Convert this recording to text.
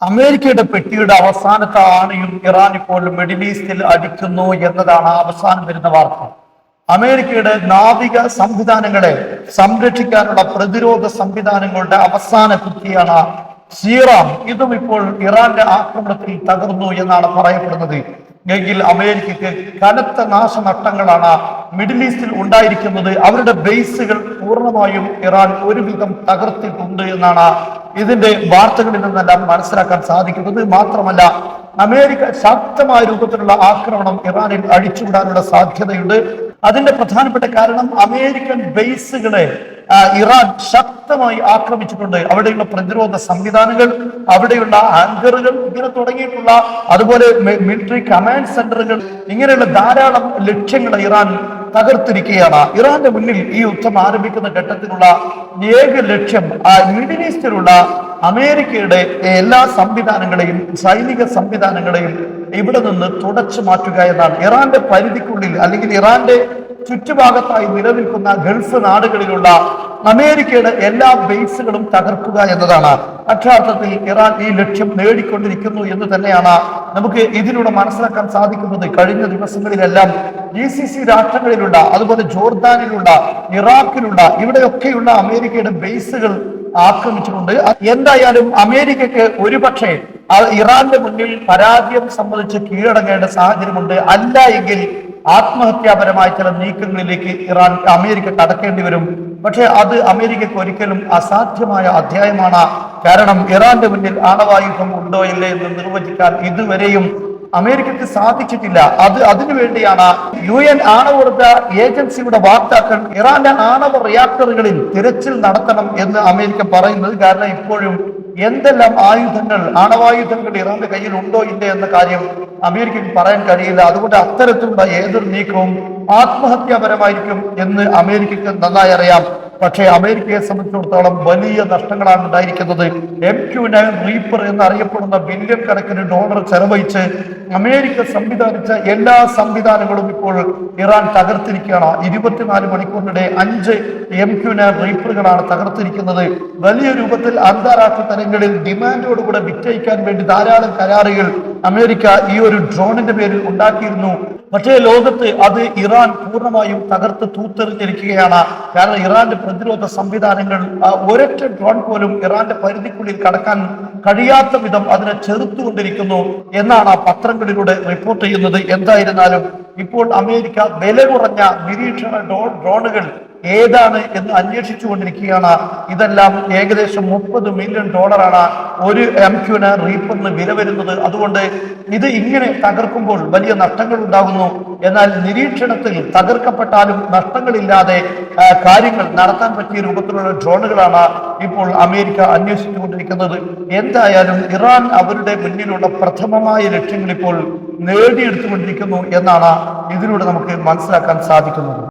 അമേരിക്കയുടെ പെട്ടിയുടെ അവസാനത്തെ ആണിയും ഇറാൻ ഇപ്പോൾ മിഡിൽ ഈസ്റ്റിൽ അടിക്കുന്നു എന്നതാണ് അവസാനം വരുന്ന വാർത്ത. അമേരിക്കയുടെ നാവിക സംവിധാനങ്ങളെ സംരക്ഷിക്കാനുള്ള പ്രതിരോധ സംവിധാനങ്ങളുടെ അവസാന കുറ്റിയാണ് സീറാം. ഇതും ഇപ്പോൾ ഇറാന്റെ ആക്രമണത്തിൽ തകർന്നു എന്നാണ് പറയപ്പെടുന്നത്. എങ്കിൽ അമേരിക്കയ്ക്ക് കനത്ത നാശനഷ്ടങ്ങളാണ് മിഡിൽ ഈസ്റ്റിൽ ഉണ്ടായിരിക്കുന്നത്. അവരുടെ ബേസുകൾ പൂർണ്ണമായും ഇറാൻ ഒരുവിധം തകർത്തിട്ടുണ്ട് എന്നാണ് ഇതിന്റെ വാർത്തകളിൽ നിന്നെല്ലാം മനസ്സിലാക്കാൻ സാധിക്കുന്നത്. മാത്രമല്ല, അമേരിക്ക ശക്തമായ രൂപത്തിലുള്ള ആക്രമണം ഇറാനിൽ അഴിച്ചുവിടാനുള്ള സാധ്യതയുണ്ട്. അതിന്റെ പ്രധാനപ്പെട്ട കാരണം അമേരിക്കൻ ബേസുകളെ ഇറാൻ ശക്തമായി ആക്രമിച്ചിട്ടുണ്ട്. അവിടെയുള്ള പ്രതിരോധ സംവിധാനങ്ങൾ, അവിടെയുള്ള ആങ്കറുകൾ, ഇങ്ങനെ തുടങ്ങിയിട്ടുള്ള, അതുപോലെ മിലിറ്ററി കമാൻഡ് സെന്ററുകൾ, ഇങ്ങനെയുള്ള ധാരാളം ലക്ഷ്യങ്ങൾ ഇറാൻ തകർത്തിരിക്കുകയാണ്. ഇറാന്റെ മുന്നിൽ ഈ യുദ്ധം ആരംഭിക്കുന്ന ഘട്ടത്തിലുള്ള ഏക ലക്ഷ്യം മിഡിൽ ഈസ്റ്റിലുള്ള അമേരിക്കയുടെ എല്ലാ സംവിധാനങ്ങളെയും, സൈനിക സംവിധാനങ്ങളെയും ഇവിടെ നിന്ന് തുടച്ചു മാറ്റുക എന്നാണ്. ഇറാന്റെ പരിധിക്കുള്ളിൽ അല്ലെങ്കിൽ ഇറാന്റെ ചുറ്റുഭാഗത്തായി നിലനിൽക്കുന്ന ഗൾഫ് നാടുകളിലുള്ള അമേരിക്കയുടെ എല്ലാ ബേസുകളും തകർക്കുക എന്നതാണ്. അക്ഷരാർത്ഥത്തിൽ ഇറാൻ ഈ ലക്ഷ്യം നേടിക്കൊണ്ടിരിക്കുന്നു എന്ന് തന്നെയാണ് നമുക്ക് ഇതിലൂടെ മനസ്സിലാക്കാൻ സാധിക്കുന്നത്. കഴിഞ്ഞ ദിവസങ്ങളിലെല്ലാം GCC രാഷ്ട്രങ്ങളിലുള്ള, അതുപോലെ ജോർദാനിലുള്ള, ഇറാഖിലുള്ള, ഇവിടെയൊക്കെയുള്ള അമേരിക്കയുടെ ബേസുകൾ ആക്രമിച്ചിട്ടുണ്ട്. എന്തായാലും അമേരിക്കയ്ക്ക് ഒരുപക്ഷെ ഇറാന്റെ മുന്നിൽ പരാജയം സംബന്ധിച്ച് കീഴടങ്ങേണ്ട സാഹചര്യമുണ്ട്. അല്ല എങ്കിൽ ആത്മഹത്യാപരമായ ചില നീക്കങ്ങളിലേക്ക് അമേരിക്ക കടക്കേണ്ടി വരും. പക്ഷെ അത് അമേരിക്കയ്ക്ക് ഒരിക്കലും അസാധ്യമായ അധ്യായമാണ്. കാരണം ഇറാന്റെ മുന്നിൽ ആണവായുധം ഉണ്ടോ ഇല്ലേ എന്ന് നിർവചിക്കാൻ ഇതുവരെയും അമേരിക്കയ്ക്ക് സാധിച്ചിട്ടില്ല. അതിനുവേണ്ടിയാണ് UN ആണവോർജ ഏജൻസിയുടെ വാക്താക്കൾ ഇറാന്റെ ആണവ റിയാക്ടറുകളിൽ തിരച്ചിൽ നടത്തണം എന്ന് അമേരിക്ക പറയുന്നത്. കാരണം ഇപ്പോഴും എന്തെല്ലാം ആയുധങ്ങൾ, ആണവായുധങ്ങൾ ഇറാന്റെ കയ്യിൽ ഉണ്ടോ ഇല്ലേ എന്ന കാര്യം അമേരിക്കയ്ക്ക് പറയാൻ കഴിയില്ല. അതുകൊണ്ട് അത്തരത്തിലുള്ള ഏതൊരു നീക്കവും ആത്മഹത്യാപരമായിരിക്കും എന്ന് അമേരിക്കയ്ക്ക് നന്നായി അറിയാം. പക്ഷേ അമേരിക്കയെ സംബന്ധിച്ചിടത്തോളം വലിയ നഷ്ടങ്ങളാണ് ഉണ്ടായിരിക്കുന്നത്. MQ-9 റീപ്പർ എന്നറിയപ്പെടുന്ന ബില്യൺ കണക്കിന് ഡോളർ ചെലവഴിച്ച് അമേരിക്ക സംവിധാനിച്ച എല്ലാ സംവിധാനങ്ങളും ഇപ്പോൾ ഇറാൻ തകർത്തിരിക്കുകയാണ്. 24 മണിക്കൂറിനിടെ 5 MQ-9 റീപ്പറുകളാണ് തകർത്തിരിക്കുന്നത്. വലിയ രൂപത്തിൽ അന്താരാഷ്ട്ര തലങ്ങളിൽ ഡിമാൻഡോടുകൂടെ വിറ്റഴിക്കാൻ വേണ്ടി ധാരാളം കരാറുകൾ അമേരിക്ക ഈ ഒരു ഡ്രോണിന്റെ പേരിൽ ഉണ്ടാക്കിയിരുന്നു. പക്ഷേ ലോകത്ത് അത് ഇറാൻ പൂർണ്ണമായും തകർത്ത് തൂത്തെറിഞ്ഞിരിക്കുകയാണ്. കാരണം ഇറാന്റെ പ്രതിരോധ സംവിധാനങ്ങൾ ഒരൊറ്റ ഡ്രോൺ പോലും ഇറാന്റെ പരിധിക്കുള്ളിൽ കടക്കാൻ കഴിയാത്ത വിധം അതിനെ ചെറുത്തുകൊണ്ടിരിക്കുന്നു എന്നാണ് ആ പത്രങ്ങളിലൂടെ റിപ്പോർട്ട് ചെയ്യുന്നത്. എന്തായിരുന്നാലും ഇപ്പോൾ അമേരിക്ക വില കുറഞ്ഞ നിരീക്ഷണ ഡ്രോണുകൾ ഏതാണ് എന്ന് അന്വേഷിച്ചു കൊണ്ടിരിക്കുകയാണ്. ഇതെല്ലാം ഏകദേശം $30 മില്യൺ ഒരു MQ-9 റീപ്പറിന് വില വരുന്നത്. അതുകൊണ്ട് ഇത് ഇങ്ങനെ തകർക്കുമ്പോൾ വലിയ നഷ്ടങ്ങൾ ഉണ്ടാകുന്നു. എന്നാൽ നിരീക്ഷണത്തിൽ തകർക്കപ്പെട്ടാലും നഷ്ടങ്ങളില്ലാതെ കാര്യങ്ങൾ നടത്താൻ പറ്റിയ രൂപത്തിലുള്ള ഡ്രോണുകളാണ് ഇപ്പോൾ അമേരിക്ക അന്വേഷിച്ചുകൊണ്ടിരിക്കുന്നത്. എന്തായാലും ഇറാൻ അവരുടെ മുന്നിലുള്ള പ്രഥമമായ ലക്ഷ്യങ്ങൾ ഇപ്പോൾ നേടിയെടുത്തുകൊണ്ടിരിക്കുന്നു എന്നാണ് ഇതിലൂടെ നമുക്ക് മനസ്സിലാക്കാൻ സാധിക്കുന്നത്.